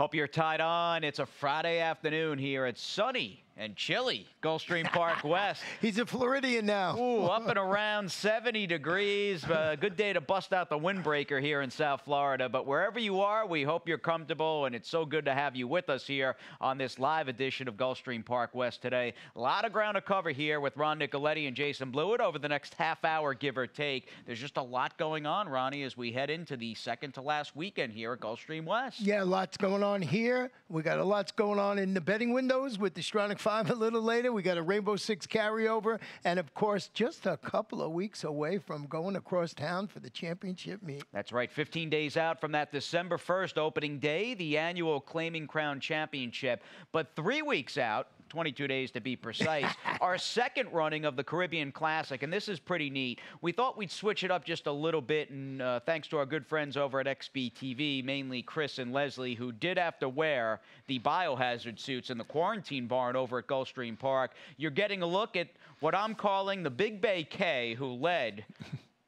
Hope you're tied on. It's a Friday afternoon here. It's sunny and chilly, Gulfstream Park West. He's a Floridian now. Ooh, up and around 70 degrees. Good day to bust out the windbreaker here in South Florida. But wherever you are, we hope you're comfortable, and it's so good to have you with us here on this live edition of Gulfstream Park West today. A lot of ground to cover here with Ron Nicoletti and Jason Blewett over the next half hour, give or take. There's just a lot going on, Ronnie, as we head into the second to last weekend here at Gulfstream West. Yeah, lots going on here. We got a lot going on in the betting windows with the Stronach 5 a little later. We got a Rainbow Six carryover. And, of course, just a couple of weeks away from going across town for the championship meet. That's right. 15 days out from that December 1st opening day, the annual Claiming Crown Championship. But 3 weeks out, 22 days to be precise, our second running of the Caribbean Classic, and this is pretty neat. We thought we'd switch it up just a little bit, and thanks to our good friends over at XBTV, mainly Chris and Leslie, who did have to wear the biohazard suits in the quarantine barn over at Gulfstream Park. You're getting a look at what I'm calling the Big Bay K, who led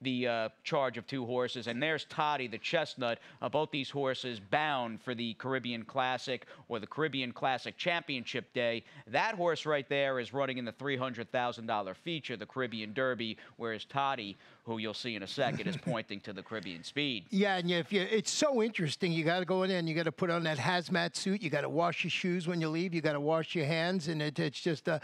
the charge of two horses, and there's Toddy, the chestnut. Both these horses bound for the Caribbean Classic or the Caribbean Classic Championship Day. That horse right there is running in the $300,000 feature, the Caribbean Derby, whereas Toddy, who you'll see in a second, is pointing to the Caribbean Speed. Yeah, and it's so interesting. You got to go in there and you got to put on that hazmat suit. You got to wash your shoes when you leave. You got to wash your hands, and it's just a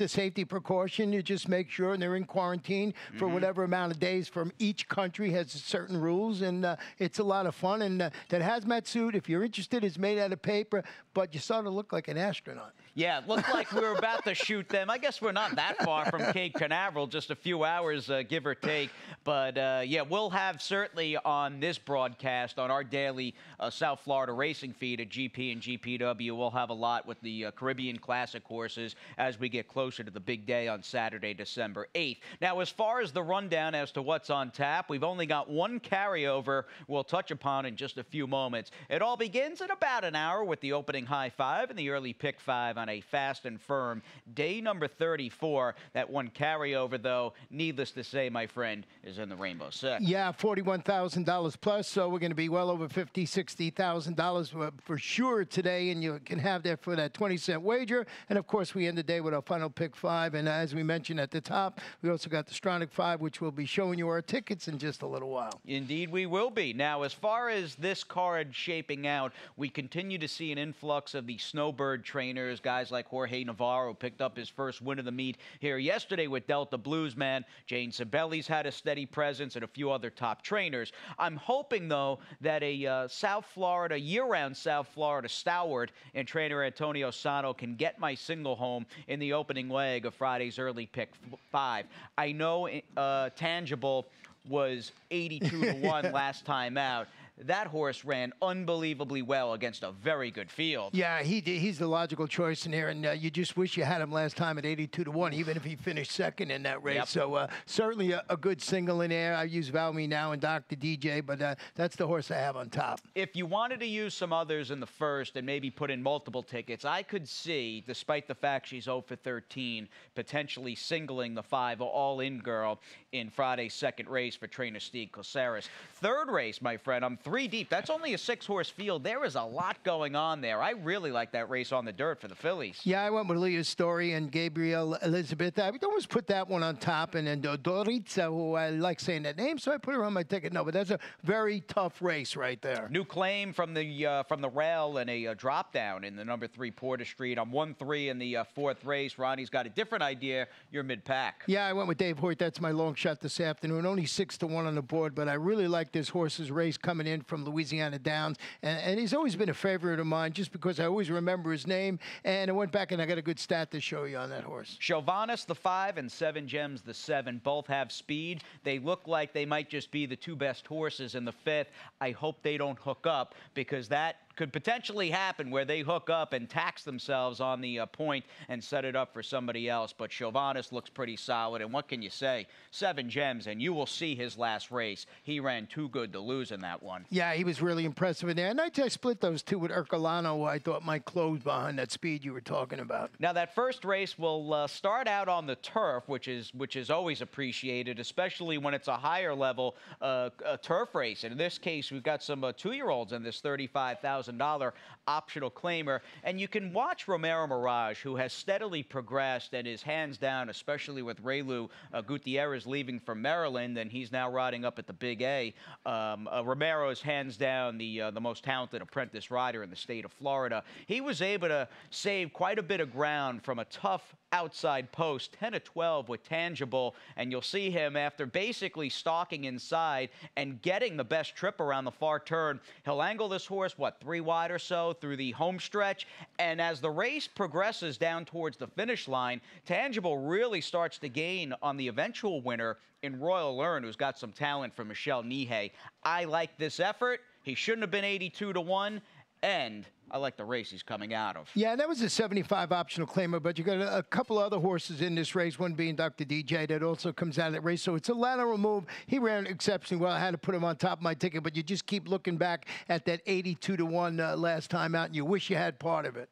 safety precaution. You just make sure, and they're in quarantine for whatever amount of days. From each country has certain rules, and it's a lot of fun. And that hazmat suit, if you're interested, is made out of paper, but you sort of look like an astronaut. Yeah, it looked like we were about to shoot them. I guess we're not that far from Cape Canaveral, just a few hours, give or take. But, yeah, we'll have certainly on this broadcast, on our daily South Florida racing feed at GP and GPW, we'll have a lot with the Caribbean Classic horses as we get closer to the big day on Saturday, December 8th. Now, as far as the rundown as to what's on tap, we've only got one carryover we'll touch upon in just a few moments. It all begins in about an hour with the opening high five and the early pick five on a fast and firm day number 34. That one carryover, though, needless to say, my friend, is in the Rainbow Six. Yeah, $41,000 plus, so we're going to be well over $50,000, $60,000 for sure today, and you can have that for that 20-cent wager. And, of course, we end the day with our final pick five, and as we mentioned at the top, we also got the Stronach 5, which we'll be showing you our tickets in just a little while. Indeed, we will be. Now, as far as this card shaping out, we continue to see an influx of the snowbird trainers, guys like Jorge Navarro picked up his first win of the meet here yesterday with Delta Bluesman. Jane Sibeli's had a steady presence, and a few other top trainers. I'm hoping, though, that a South Florida, year-round South Florida stalwart and trainer Antonio Sano can get my single home in the opening leg of Friday's early pick five. I know Tangible was 82-1 last time out. That horse ran unbelievably well against a very good field. Yeah, he's the logical choice in here, and you just wish you had him last time at 82-1, even if he finished second in that race. Yep. So certainly a good single in there. I use Valmy now and Dr. DJ, but that's the horse I have on top. If you wanted to use some others in the first and maybe put in multiple tickets, I could see, despite the fact she's 0 for 13, potentially singling the 5 all-in girl in Friday's second race for trainer Steve Caceres. Third race, my friend, I'm 3 deep. That's only a 6-horse field. There is a lot going on there. I really like that race on the dirt for the fillies. Yeah, I went with Leah's Story and Gabrielle Elizabeth. I would almost put that one on top, and then Doritza, who I like saying that name, so I put her on my ticket. No, but that's a very tough race right there. New claim from the rail and a drop down in the number 3 Porter Street. I'm 1-3 in the fourth race. Ronnie's got a different idea. You're mid-pack. Yeah, I went with Dave Hoyt. That's my long shot this afternoon. Only 6-1 on the board, but I really like this horse's race coming in from Louisiana Downs, and he's always been a favorite of mine just because I always remember his name, and I went back and I got a good stat to show you on that horse. Chauvinist, the 5, and 7 Gems, the 7, both have speed. They look like they might just be the 2 best horses in the 5th. I hope they don't hook up, because that could potentially happen where they hook up and tax themselves on the point and set it up for somebody else. But Chauvinist looks pretty solid, and what can you say? 7 Gems, and you will see his last race. He ran too good to lose in that one. Yeah, he was really impressive in there. And I split those two with Ercolano, who I thought might close behind that speed you were talking about. Now, that first race will start out on the turf, which is always appreciated, especially when it's a higher level turf race. And in this case, we've got some 2-year-olds in this $35,000 $10,000 optional claimer. And you can watch Romero Mirage, who has steadily progressed and is hands down, especially with Raylu Gutierrez leaving for Maryland, and he's now riding up at the Big A. Romero is hands down the most talented apprentice rider in the state of Florida. He was able to save quite a bit of ground from a tough outside post, 10 to 12 with Tangible, and you'll see him after basically stalking inside and getting the best trip around the far turn. He'll angle this horse, what, 3 wide or so through the home stretch, and as the race progresses down towards the finish line, Tangible really starts to gain on the eventual winner in Royal Learn, who's got some talent from Michelle Nihei. I like this effort. He shouldn't have been 82 to 1, and I like the race he's coming out of. Yeah, that was a 75 optional claimer, but you got a couple other horses in this race, one being Dr. DJ that also comes out of that race. So it's a lateral move. He ran exceptionally well. I had to put him on top of my ticket, but you just keep looking back at that 82 to 1 last time out, and you wish you had part of it.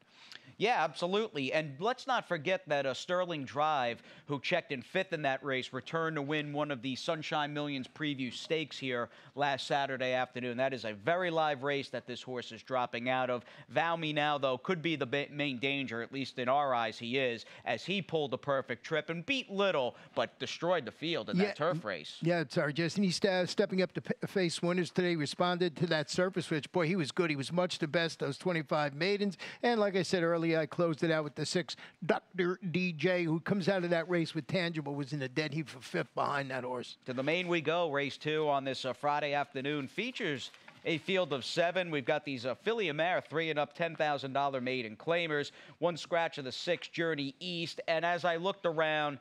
Yeah, absolutely. And let's not forget that Sterling Drive, who checked in 5th in that race, returned to win one of the Sunshine Millions preview stakes here last Saturday afternoon. That is a very live race that this horse is dropping out of. Vow Me Now, though, could be the main danger, at least in our eyes he is, as he pulled a perfect trip and beat Little, but destroyed the field in that turf race. Yeah, sorry, Justin. He's stepping up to face winners today, responded to that surface, which, boy, he was good. He was much the best, those 25 maidens. And like I said earlier, I closed it out with the 6, Dr. DJ, who comes out of that race with Tangible, was in the dead heat for 5th behind that horse. To the main we go. Race 2 on this Friday afternoon features a field of 7. We've got these filly and mare, 3 and up, $10,000 maiden claimers. 1 scratch of the 6, Journey East. And as I looked around,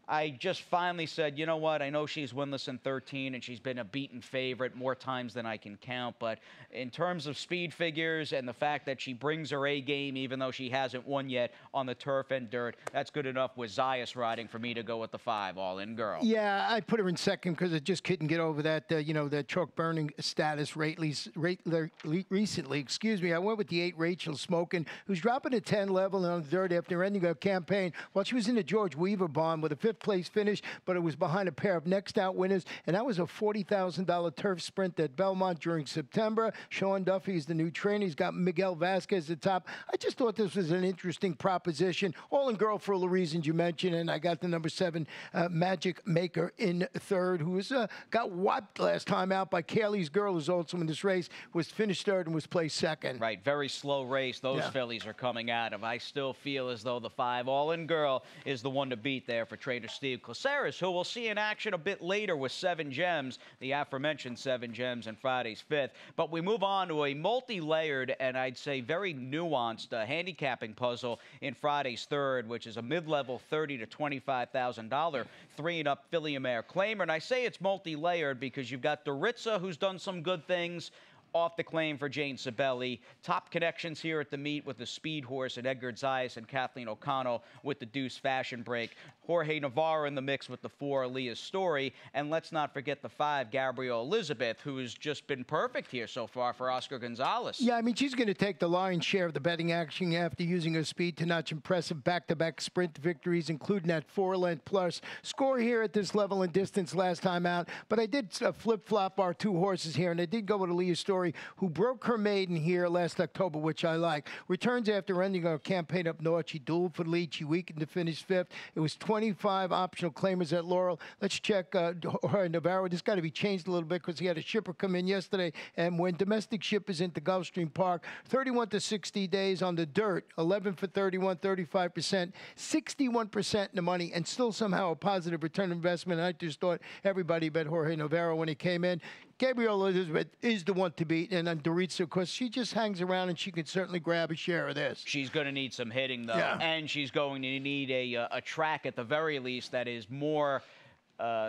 I just finally said, you know what, I know she's winless in 13, and she's been a beaten favorite more times than I can count, but in terms of speed figures and the fact that she brings her A game, even though she hasn't won yet on the turf and dirt, that's good enough with Zayas riding for me to go with the 5, all-in girl. Yeah, I put her in 2nd because I just couldn't get over that, that chalk burning status recently. Excuse me. I went with the 8, Rachel Smokin', who's dropping a 10 level on the dirt after ending a campaign while she was in the George Weaver bond with a 5th place finish, but it was behind a pair of next out winners, and that was a $40,000 turf sprint at Belmont during September. Sean Duffy is the new trainer. He's got Miguel Vasquez at the top. I just thought this was an interesting proposition. All in girl for all the reasons you mentioned, and I got the number 7 Magic Maker in 3rd, who was got wiped last time out by Kaylee's Girl, who's also in this race, was finished 3rd and was placed 2nd. Right, very slow race those fillies are coming out of. I still feel as though the 5, all-in girl, is the one to beat there for Trader Steve Caceres, who we'll see in action a bit later with 7 Gems, the aforementioned 7 Gems in Friday's 5th. But we move on to a multi-layered and I'd say very nuanced handicapping puzzle in Friday's 3rd, which is a mid-level $30,000 to $25,000 3 and up filly and mare claimer. And I say it's multi-layered because you've got Doritza, who's done some good things off the claim for Jane Sibeli. Top connections here at the meet with the Speed Horse and Edgar Zayas and Kathleen O'Connell with the Deuce Fashion Break. Jorge Navarro in the mix with the 4, Aaliyah's Story. And let's not forget the 5, Gabrielle Elizabeth, who's just been perfect here so far for Oscar Gonzalez. Yeah, I mean, she's going to take the lion's share of the betting action after using her speed to notch impressive back-to-back sprint victories, including that 4-length plus score here at this level and distance last time out. But I did flip-flop our 2 horses here, and I did go with Aaliyah's Story, who broke her maiden here last October, which I like. Returns after ending her campaign up north. She dueled for the lead. She weakened to finish 5th. It was 25 optional claimers at Laurel. Let's check Jorge Navarro. This got to be changed a little bit because he had a shipper come in yesterday, and when domestic shippers into Gulfstream Park, 31 to 60 days on the dirt, 11 for 31, 35%, 61% in the money, and still somehow a positive return investment. And I just thought everybody bet Jorge Navarro when he came in. Gabrielle Elizabeth is the one to beat, and then Doritza, of course, she just hangs around, and she can certainly grab a share of this. She's going to need some hitting, though, and she's going to need a track at the very least that is more,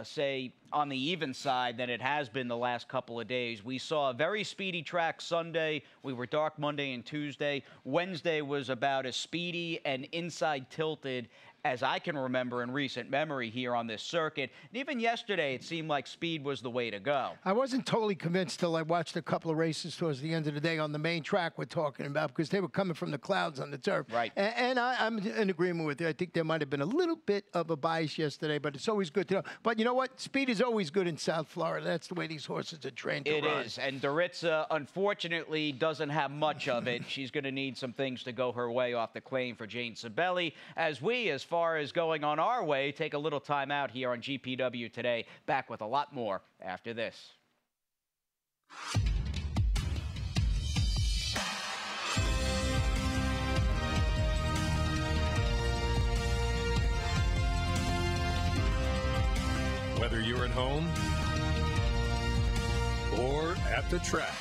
say, on the even side than it has been the last couple of days. We saw a very speedy track Sunday. We were dark Monday and Tuesday. Wednesday was about as speedy and inside tilted as I can remember in recent memory here on this circuit. And even yesterday, it seemed like speed was the way to go. I wasn't totally convinced till I watched a couple of races towards the end of the day on the main track we're talking about, because they were coming from the clouds on the turf. Right. And I'm in agreement with you. I think there might have been a little bit of a bias yesterday, but it's always good to know. But you know what? Speed is always good in South Florida. That's the way these horses are trained to run. It is. And Doritza, unfortunately, doesn't have much of it. She's going to need some things to go her way off the claim for Jane Sibeli. As we, as far as going on our way, take a little time out here on GPW Today. Back with a lot more after this. Whether you're at home or at the track,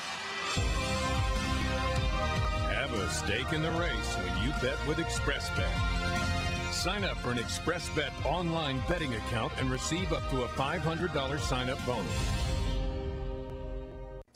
have a stake in the race when you bet with ExpressBet. Sign up for an ExpressBet online betting account and receive up to a $500 sign-up bonus.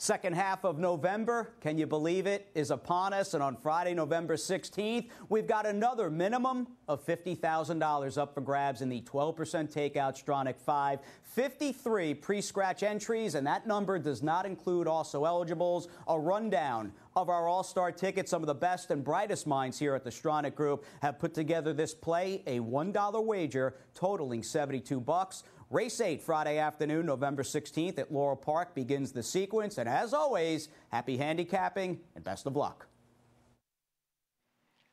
Second half of November, can you believe it, is upon us. And on Friday, November 16th, we've got another minimum of $50,000 up for grabs in the 12% takeout Stronach 5. 53 pre-scratch entries, and that number does not include also eligibles. A rundown of our all-star tickets. Some of the best and brightest minds here at the Stronach Group have put together this play, a $1 wager totaling $72. Race 8, Friday afternoon, November 16th at Laurel Park begins the sequence. And as always, happy handicapping and best of luck.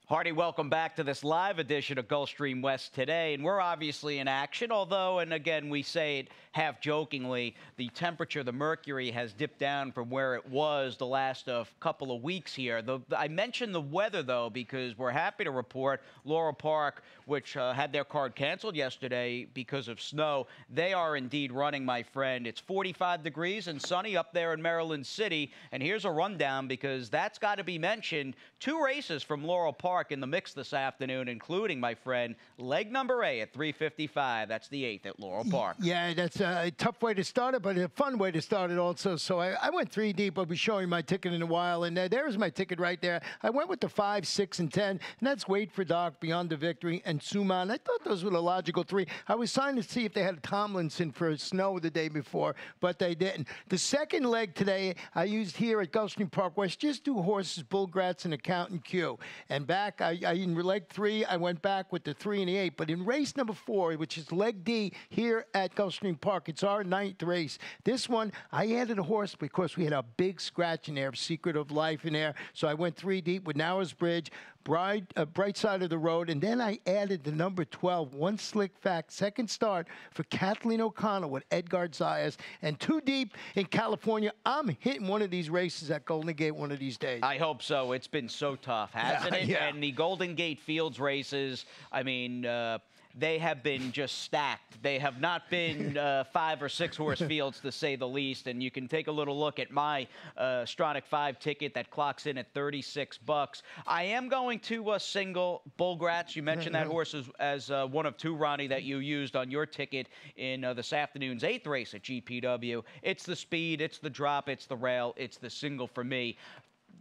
Hardy, welcome back to this live edition of Gulfstream West Today. And we're obviously in action, although, and again, we say it half jokingly, the temperature, the mercury has dipped down from where it was the last couple of weeks here. I mentioned the weather, though, because we're happy to report Laurel Park, which had their card canceled yesterday because of snow, they are indeed running, my friend. It's 45 degrees and sunny up there in Maryland City. And here's a rundown, because that's got to be mentioned. 2 races from Laurel Park in the mix this afternoon, including, my friend, leg number A at 3:55. That's the 8th at Laurel Park. Yeah, that's a tough way to start it, but a fun way to start it also. So I went 3 deep. I'll be showing my ticket in a while, and there's my ticket right there. I went with the 5, 6, and 10, and that's Wait for Doc, Beyond the Victory, and Suman. I thought those were the logical 3. I was trying to see if they had Tomlinson for snow the day before, but they didn't. The second leg today I used here at Gulfstream Park West, just 2 horses, Bull Gratz and Accountant Q. And back, in leg 3, I went back with the 3 and the 8. But in race number 4, which is leg D here at Gulfstream Park, it's our 9th race. This one, I added a horse because we had a big scratch in there, Secret of Life in there. So I went 3 deep with Nowers Bridge, Bright Side of the Road, and then I added the number 12, One Slick Fact, second start for Kathleen O'Connell with Edgar Zayas, and 2 deep in California. I'm hitting one of these races at Golden Gate one of these days. I hope so. It's been so tough, hasn't it? Yeah. And the Golden Gate Fields races, I mean, they have been just stacked. They have not been 5 or 6 horse fields, to say the least. And you can take a little look at my Stronach 5 ticket that clocks in at $36. I am going to single Bull Gratz. You mentioned that horse as one of 2, Ronnie, that you used on your ticket in this afternoon's 8th race at GPW. It's the speed, it's the drop, it's the rail, it's the single for me.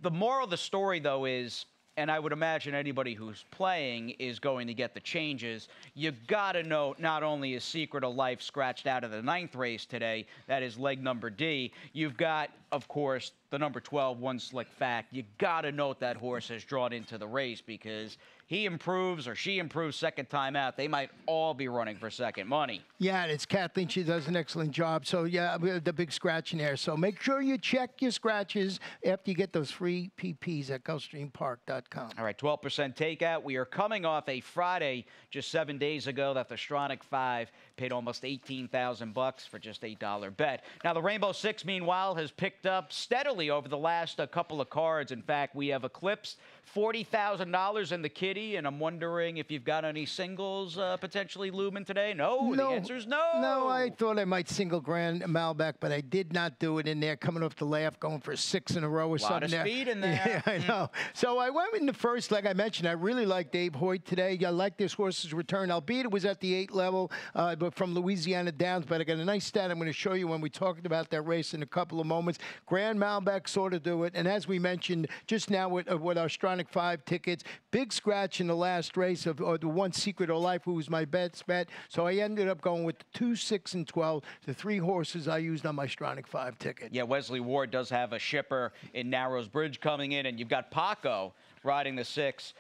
The moral of the story, though, is, and I would imagine anybody who's playing is going to get the changes, you got to note not only is Secret of Life scratched out of the 9th race today, that is leg number D, you've got, of course, the number 12, One Slick Fact. You got to note that horse has drawn into the race, because he improves or she improves second time out, they might all be running for second money. Yeah, and it's Kathleen. She does an excellent job. So, yeah, the big scratch in there. So make sure you check your scratches after you get those free PPs at GulfstreamPark.com. All right, 12% takeout. We are coming off a Friday just 7 days ago that the Stronach 5 paid almost $18,000 for just a $1 bet. Now, the Rainbow Six, meanwhile, has picked up steadily over the last couple of cards. In fact, we have eclipsed $40,000 in the kitty, and I'm wondering if you've got any singles potentially looming today. No, the answer is no. No, I thought I might single Grand Malbec, but I did not do it in there. Coming off the laugh, going for 6 in a row or something. A lot of speed in there. Yeah, I know. So I went in the first leg. I mentioned I really like Dave Hoyt today. I like this horse's return, albeit it was at the 8 level. It but from Louisiana Downs. But I got a nice stat I'm going to show you when we talked about that race in a couple of moments. Grand Malbec sort of do it. And as we mentioned just now with our Stronach 5 tickets, big scratch in the last race of the one Secret of Life, who was my best bet. So I ended up going with the 2, 6, and 12, the 3 horses I used on my Stronach 5 ticket. Yeah, Wesley Ward does have a shipper in Narrows Bridge coming in, and you've got Paco riding the 6,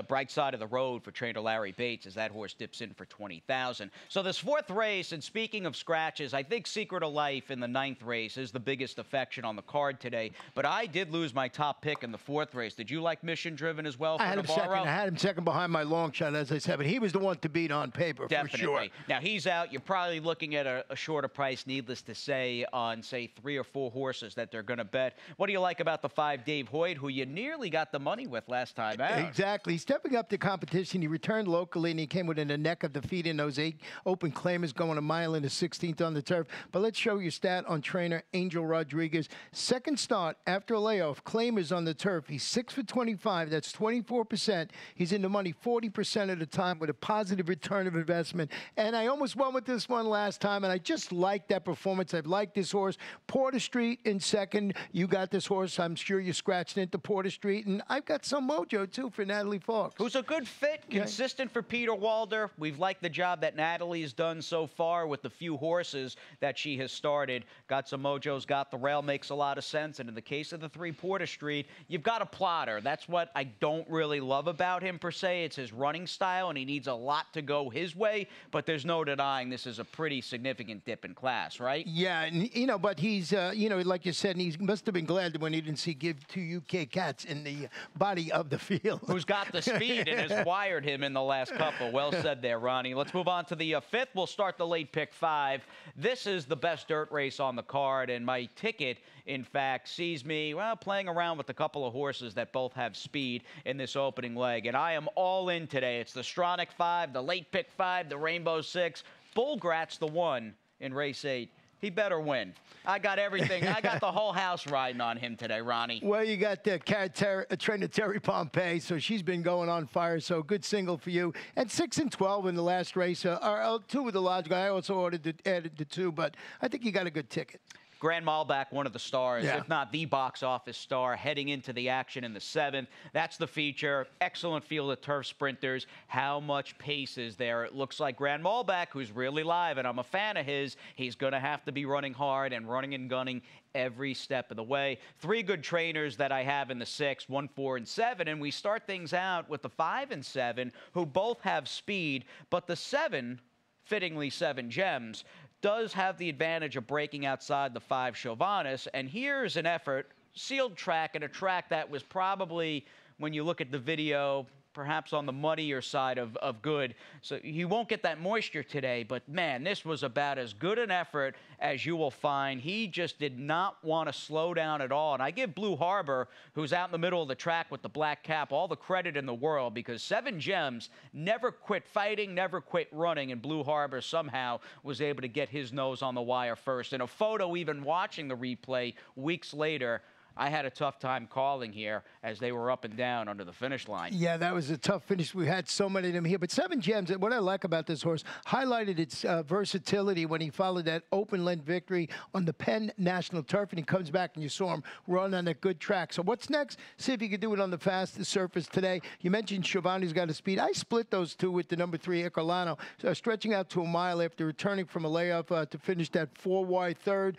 Bright Side of the Road for trainer Larry Bates, as that horse dips in for $20,000. So this 4th race, and speaking of scratches, I think Secret of Life in the 9th race is the biggest affection on the card today. But I did lose my top pick in the 4th race. Did you like Mission Driven as well for I had Navarro? him second. I had him second behind my long shot, as I said, but he was the one to beat on paper. Definitely. For sure. Now, he's out. You're probably looking at a shorter price, needless to say, on, say, 3 or 4 horses that they're going to bet. What do you like about the 5 Dave Hoyt, who you nearly got the money with last time out? Exactly. He's stepping up to competition. He returned locally, and he came within a neck of defeat in those 8 open claimers, going a mile in the 16th on the turf. But let's show you stat on trainer Angel Rodriguez. Second start after a layoff, claimers on the turf. He's 6 for 25. That's 24%. He's in the money 40% of the time with a positive return of investment. And I almost won with this one last time, and I just like that performance. I've liked this horse. Porter Street in second. You got this horse. I'm sure you scratched into Porter Street. And I've got some mojo, too, for Natalie Fox. Who's a good fit, consistent for Peter Walder. We've liked the job that Natalie's done so far with the few horses that she has started. Got some mojos, got the rail, makes a lot of sense. And in the case of the 3 Porter Street, you've got a plotter. That's what I don't really love about him, per se. It's his running style, and he needs a lot to go his way. But there's no denying this is a pretty significant dip in class, right? Yeah, and, but he's, like you said, and he must have been glad when he didn't see Give 2 UK Cats in the body of the field. Who's got the speed and has wired him in the last couple. Well said there, Ronnie. Let's move on to the 5th. We'll start the late pick 5. This is the best dirt race on the card, and my ticket, in fact, sees me, playing around with a couple of horses that both have speed in this opening leg. And I am all in today. It's the Stronach 5, the late pick 5, the Rainbow 6. Bullgrat's the 1 in race 8. He better win. I got everything. I got the whole house riding on him today, Ronnie. Well, you got trainer Terry Pompey, so she's been going on fire, so good single for you. And 6 and 12 in the last race are 2 of the logical. I also added the 2, but I think you got a good ticket. Grand Malbec, one of the stars, if not the box office star, heading into the action in the 7th. That's the feature. Excellent field of turf sprinters. How much pace is there? It looks like Grand Malbec, who's really live, and I'm a fan of his, he's going to have to be running hard and running and gunning every step of the way. 3 good trainers that I have in the 6, 1, 4, and 7, and we start things out with the 5 and 7, who both have speed, but the 7, fittingly 7 Gems, does have the advantage of breaking outside the 5 Chauvinus, and here's an effort, sealed track, and a track that was probably, when you look at the video, perhaps on the muddier side of good. So you won't get that moisture today, but man, this was about as good an effort as you will find. He just did not want to slow down at all. And I give Blue Harbor, who's out in the middle of the track with the black cap, all the credit in the world, because 7 Gems never quit fighting, never quit running, and Blue Harbor somehow was able to get his nose on the wire first. In a photo, even watching the replay weeks later, I had a tough time calling here as they were up and down under the finish line. Yeah, that was a tough finish. We had so many of them here. But 7 Gems, what I like about this horse, highlighted its versatility when he followed that open length victory on the Penn National Turf, and he comes back and you saw him run on a good track. So what's next? See if he can do it on the fastest surface today. You mentioned Shivani's got a speed. I split those 2 with the number 3, Icolano, stretching out to a mile after returning from a layoff to finish that 4-wide third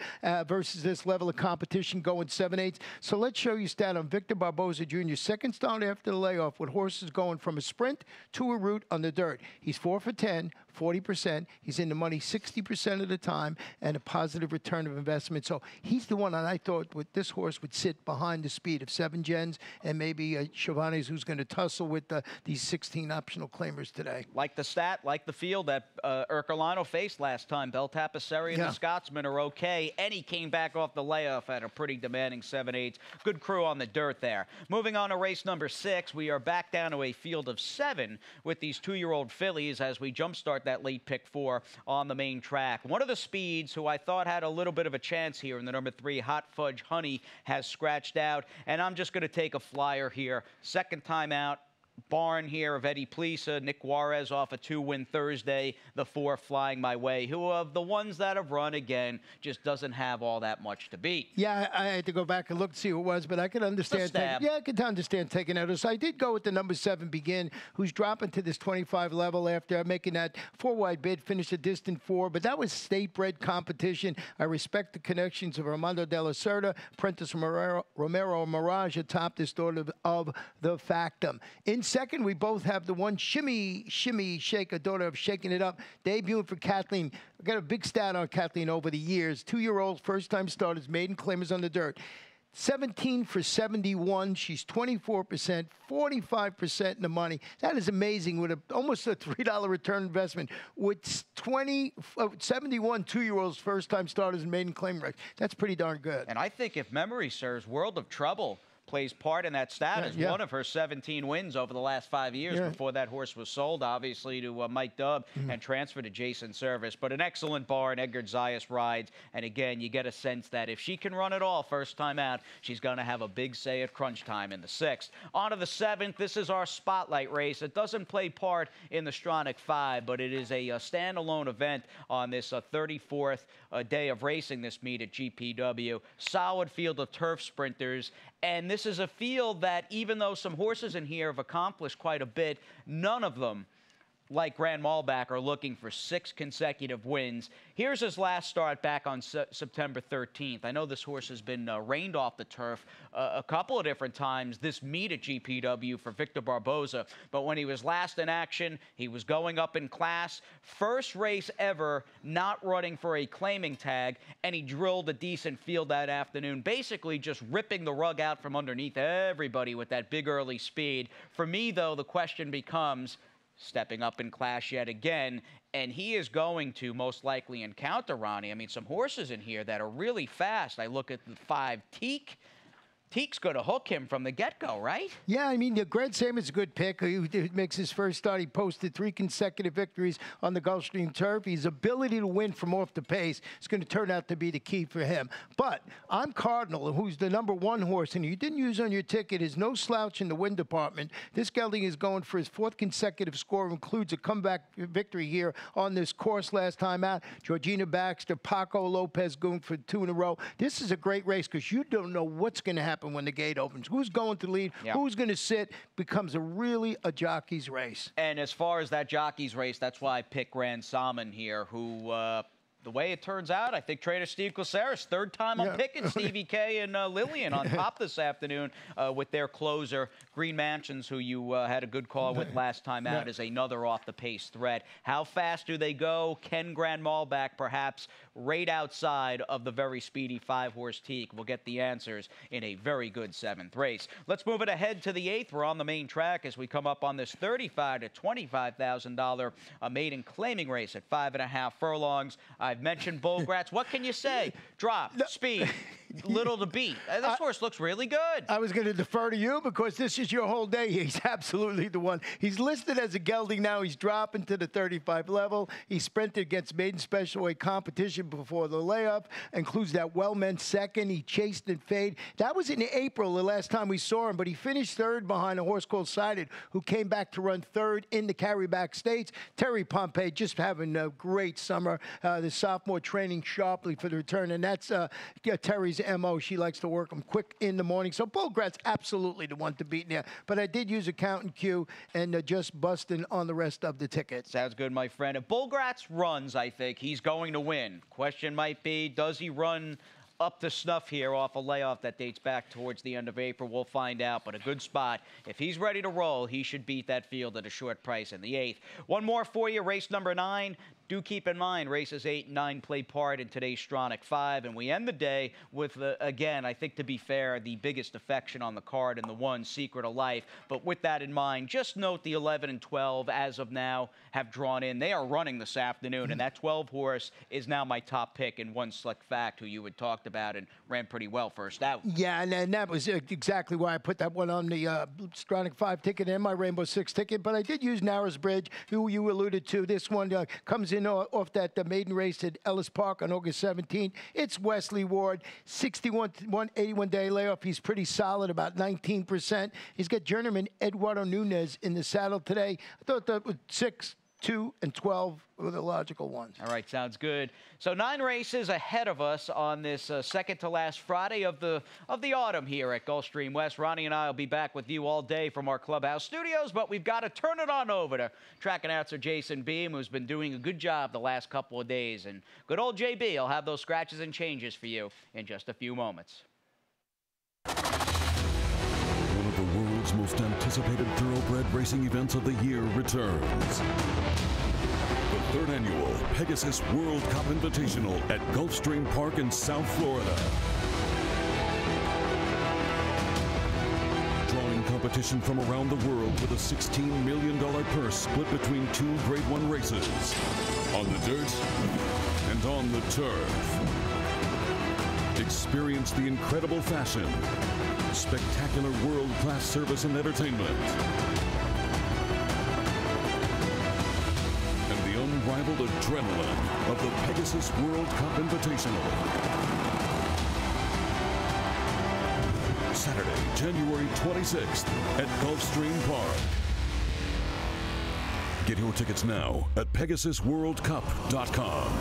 versus this level of competition going 7/8. So let's show you stat on Victor Barboza Jr. Second start after the layoff with horses going from a sprint to a route on the dirt. He's 4 for 10, 40%. He's in the money 60% of the time and a positive return of investment. So he's the one that I thought with this horse would sit behind the speed of 7 Gens and maybe Shivani's, who's going to tussle with these 16 optional claimers today. Like the stat, like the field that Ercolano faced last time. Bel Tapissieri and the Scotsman are okay, and he came back off the layoff at a pretty demanding 7/8. Good crew on the dirt there. Moving on to race number 6, we are back down to a field of 7 with these 2-year-old fillies as we jumpstart that late pick 4 on the main track. One of the speeds who I thought had a little bit of a chance here in the number 3, Hot Fudge Honey, has scratched out, and I'm just going to take a flyer here. Second time out, barn here of Eddie Plisa, Nick Juarez off a 2-win Thursday, the 4 flying my way, who of the ones that have run again just doesn't have all that much to beat. Yeah, I had to go back and look to see who it was, but I could understand. I could understand taking it. So I did go with the number 7 Begin, who's dropping to this 25 level after making that 4-wide bid, finished a distant 4, but that was state-bred competition. I respect the connections of Armando de la Cerda, Prentice Romero Mirage atop this daughter of the Factum. In second, we both have the one Shimmy Shake, a daughter of Shaking It Up, debuting for Kathleen. I got a big stat on Kathleen over the years. 2-year-old, first-time starters, maiden claimers on the dirt. 17 for 71. She's 24%, 45% in the money. That is amazing with almost a $3 return investment. With 71 2-year-olds, first-time starters, and maiden claim records. That's pretty darn good. And I think if memory serves, World of Trouble plays part in that status. One of her 17 wins over the last 5 years before that horse was sold, obviously, to Mike Dubb and transferred to Jason Service. But an excellent barn. Edgar Zayas rides. And again, you get a sense that if she can run it all first time out, she's going to have a big say at crunch time in the 6th. On to the 7th. This is our spotlight race. It doesn't play part in the Stronach 5, but it is a standalone event on this 34th day of racing this meet at GPW. Solid field of turf sprinters. And this is a field that, even though some horses in here have accomplished quite a bit, none of them, like Grand Malbec, are looking for 6 consecutive wins. Here's his last start back on September 13th. I know this horse has been reined off the turf a couple of different times this meet at GPW for Victor Barboza, but when he was last in action, he was going up in class. First race ever not running for a claiming tag, and he drilled a decent field that afternoon, basically just ripping the rug out from underneath everybody with that big early speed. For me, though, the question becomes, stepping up in class yet again, and he is going to most likely encounter, Ronnie, I mean, some horses in here that are really fast. I look at the 5 Teak. Teak's going to hook him from the get-go, right? Yeah, I mean, Grant Samuel's a good pick. He makes his first start. He posted 3 consecutive victories on the Gulfstream turf. His ability to win from off the pace is going to turn out to be the key for him. But I'm Cardinal, who's the number 1 horse, and you didn't use on your ticket, is no slouch in the win department. This gelding is going for his 4th consecutive score, includes a comeback victory here on this course last time out. Georgina Baxter, Paco Lopez going for 2 in a row. This is a great race because you don't know what's going to happen when the gate opens. Who's going to lead? Who's going to sit? Becomes a jockey's race. And as far as that jockey's race, that's why I picked Grand Salmon here, who the way it turns out, I think trader Steve Caceres, 3rd time I'm picking Stevie K and Lillian on top this afternoon with their closer. Green Mansions, who you had a good call with last time out, is another off-the-pace threat. How fast do they go? Can Grand Malbec perhaps right outside of the very speedy 5-horse Teak? We'll get the answers in a very good 7th race. Let's move it ahead to the 8th. We're on the main track as we come up on this $35,000 to $25,000 maiden claiming race at 5.5 furlongs. I've mentioned Bullgratz. What can you say? Drop, speed, little to beat. This horse looks really good. I was going to defer to you because this is your whole day. He's absolutely the one. He's listed as a gelding now. He's dropping to the 35 level. He sprinted against maiden special weight competition before the layup. Includes that well-meant 2nd. He chased and fade. That was in April, the last time we saw him, but he finished 3rd behind a horse called Sided, who came back to run 3rd in the carryback states. Terry Pompey just having a great summer. The sophomore training sharply for the return, and that's Terry's MO. She likes to work him quick in the morning. So Bullgratz absolutely the one to beat now. But I did use a count and cue and just busting on the rest of the tickets. Sounds good, my friend. If Bullgratz runs, I think he's going to win. Question might be, does he run up to snuff here off a layoff that dates back towards the end of April? We'll find out, but a good spot. If he's ready to roll, he should beat that field at a short price in the 8th. One more for you, race number 9. Do keep in mind, races 8 and 9 play part in today's Stronach 5, and we end the day with, again, I think to be fair, the biggest affection on the card and the 1, Secret of Life. But with that in mind, just note the 11 and 12, as of now, have drawn in. They are running this afternoon, and that 12 horse is now my top pick in One Slick Fact, who you had talked about and ran pretty well first out. Yeah, and that was exactly why I put that one on the Stronach 5 ticket and my Rainbow 6 ticket. But I did use Narrows Bridge, who you alluded to. This one comes in in off that maiden race at Ellis Park on August 17th. It's Wesley Ward, 81-day layoff. He's pretty solid, about 19%. He's got journeyman Eduardo Nunez in the saddle today. I thought that was 6, 2, and 12 were the logical ones. All right, sounds good. So 9 races ahead of us on this second to last Friday of the autumn here at Gulfstream West. Ronnie and I will be back with you all day from our clubhouse studios, but we've got to turn it on over to track announcer Jason Beam, who's been doing a good job the last couple of days. And good old JB, I'll have those scratches and changes for you in just a few moments. One of the world's most anticipated thoroughbred racing events of the year returns. The 3rd annual Pegasus World Cup Invitational at Gulfstream Park in South Florida. Drawing competition from around the world with a $16 million purse split between 2 Grade 1 races. On the dirt and on the turf. Experience the incredible fashion, spectacular world-class service and entertainment, and the unrivaled adrenaline of the Pegasus World Cup Invitational. Saturday, January 26th at Gulfstream Park. Get your tickets now at PegasusWorldCup.com.